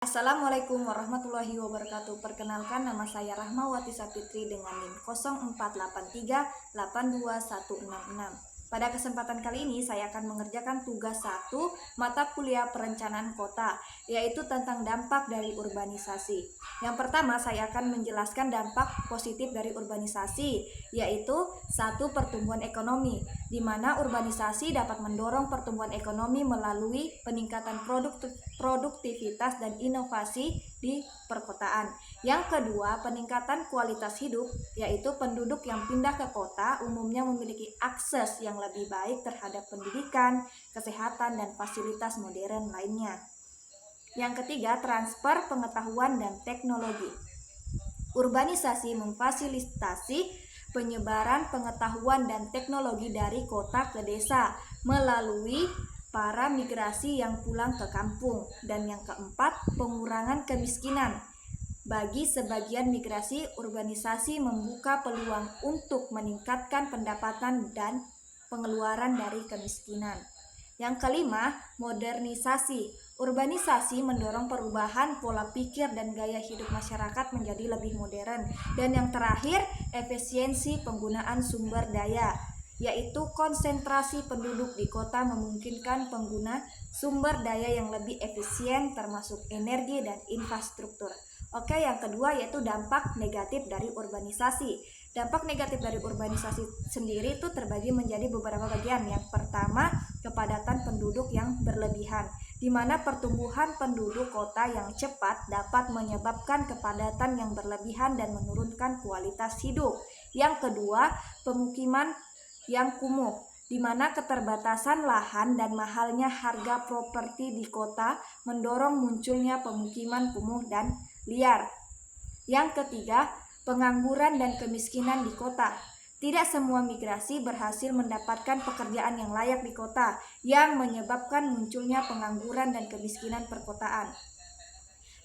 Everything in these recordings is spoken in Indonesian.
Assalamualaikum warahmatullahi wabarakatuh. Perkenalkan, nama saya Rahmawati Sapitri dengan NIM 0483821666. Pada kesempatan kali ini saya akan mengerjakan tugas 1 mata kuliah perencanaan kota, yaitu tentang dampak dari urbanisasi. Yang pertama, saya akan menjelaskan dampak positif dari urbanisasi, yaitu 1. Pertumbuhan ekonomi, di mana urbanisasi dapat mendorong pertumbuhan ekonomi melalui peningkatan produktivitas dan inovasi di perkotaan. Yang kedua, peningkatan kualitas hidup, yaitu penduduk yang pindah ke kota umumnya memiliki akses yang lebih baik terhadap pendidikan, kesehatan, dan fasilitas modern lainnya. Yang ketiga, transfer pengetahuan dan teknologi. Urbanisasi memfasilitasi penyebaran pengetahuan dan teknologi dari kota ke desa melalui para migrasi yang pulang ke kampung. Dan yang keempat, pengurangan kemiskinan. Bagi sebagian migrasi, urbanisasi membuka peluang untuk meningkatkan pendapatan dan pengeluaran dari kemiskinan. Yang kelima, modernisasi. Urbanisasi mendorong perubahan pola pikir dan gaya hidup masyarakat menjadi lebih modern. Dan yang terakhir, efisiensi penggunaan sumber daya, yaitu konsentrasi penduduk di kota memungkinkan pengguna sumber daya yang lebih efisien termasuk energi dan infrastruktur. Oke, yang kedua yaitu dampak negatif dari urbanisasi. Dampak negatif dari urbanisasi sendiri itu terbagi menjadi beberapa bagian. Yang pertama, kepadatan penduduk yang berlebihan, di mana pertumbuhan penduduk kota yang cepat dapat menyebabkan kepadatan yang berlebihan dan menurunkan kualitas hidup. Yang kedua, pemukiman yang kumuh, di mana keterbatasan lahan dan mahalnya harga properti di kota mendorong munculnya pemukiman kumuh dan liar. Yang ketiga, pengangguran dan kemiskinan di kota. Tidak semua migrasi berhasil mendapatkan pekerjaan yang layak di kota, yang menyebabkan munculnya pengangguran dan kemiskinan perkotaan.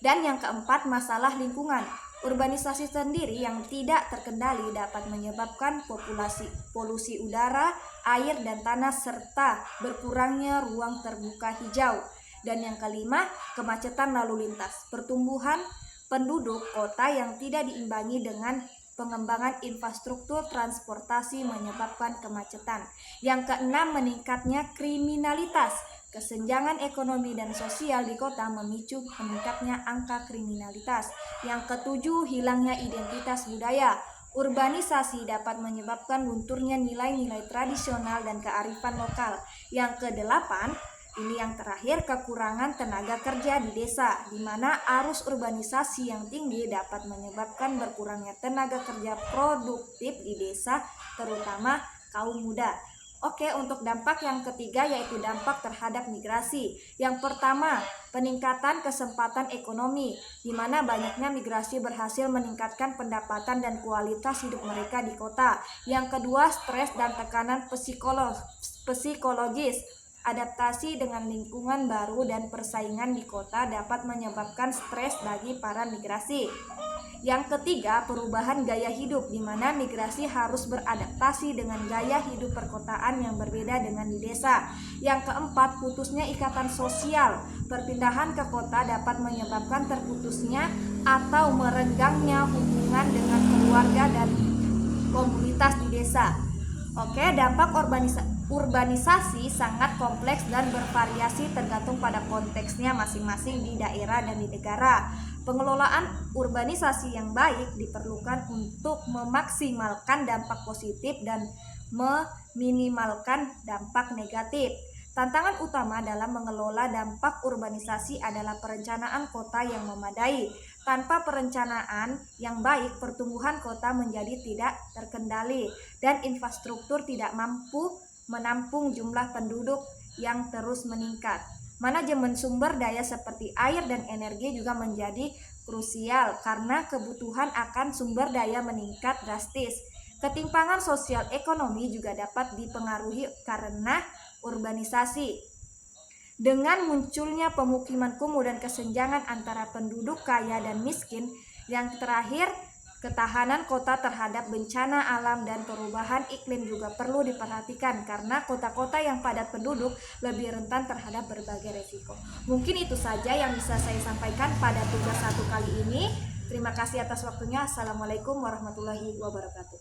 Dan yang keempat, masalah lingkungan. Urbanisasi sendiri yang tidak terkendali dapat menyebabkan polusi udara, air, dan tanah serta berkurangnya ruang terbuka hijau. Dan yang kelima, kemacetan lalu lintas. Pertumbuhan penduduk kota yang tidak diimbangi dengan pengembangan infrastruktur transportasi menyebabkan kemacetan. Yang keenam, meningkatnya kriminalitas. Kesenjangan ekonomi dan sosial di kota memicu meningkatnya angka kriminalitas. Yang ketujuh, hilangnya identitas budaya. Urbanisasi dapat menyebabkan lunturnya nilai-nilai tradisional dan kearifan lokal. Yang kedelapan, ini yang terakhir, kekurangan tenaga kerja di desa, di mana arus urbanisasi yang tinggi dapat menyebabkan berkurangnya tenaga kerja produktif di desa, terutama kaum muda. Oke, untuk dampak yang ketiga yaitu dampak terhadap migrasi. Yang pertama, peningkatan kesempatan ekonomi, di mana banyaknya migrasi berhasil meningkatkan pendapatan dan kualitas hidup mereka di kota. Yang kedua, stres dan tekanan psikologis. Adaptasi dengan lingkungan baru dan persaingan di kota dapat menyebabkan stres bagi para migrasi. Yang ketiga, perubahan gaya hidup, di mana migrasi harus beradaptasi dengan gaya hidup perkotaan yang berbeda dengan di desa. Yang keempat, putusnya ikatan sosial. Perpindahan ke kota dapat menyebabkan terputusnya atau merenggangnya hubungan dengan keluarga dan komunitas di desa. Oke, dampak urbanisasi sangat kompleks dan bervariasi tergantung pada konteksnya masing-masing di daerah dan di negara. Pengelolaan urbanisasi yang baik diperlukan untuk memaksimalkan dampak positif dan meminimalkan dampak negatif. Tantangan utama dalam mengelola dampak urbanisasi adalah perencanaan kota yang memadai. Tanpa perencanaan yang baik, pertumbuhan kota menjadi tidak terkendali dan infrastruktur tidak mampu menampung jumlah penduduk yang terus meningkat. Manajemen sumber daya seperti air dan energi juga menjadi krusial karena kebutuhan akan sumber daya meningkat drastis. Ketimpangan sosial ekonomi juga dapat dipengaruhi karena urbanisasi. Dengan munculnya pemukiman kumuh dan kesenjangan antara penduduk kaya dan miskin. Yang terakhir, Ketahanan kota terhadap bencana alam dan perubahan iklim juga perlu diperhatikan karena kota-kota yang padat penduduk lebih rentan terhadap berbagai resiko. Mungkin itu saja yang bisa saya sampaikan pada tugas 1 kali ini. Terima kasih atas waktunya. Assalamualaikum warahmatullahi wabarakatuh.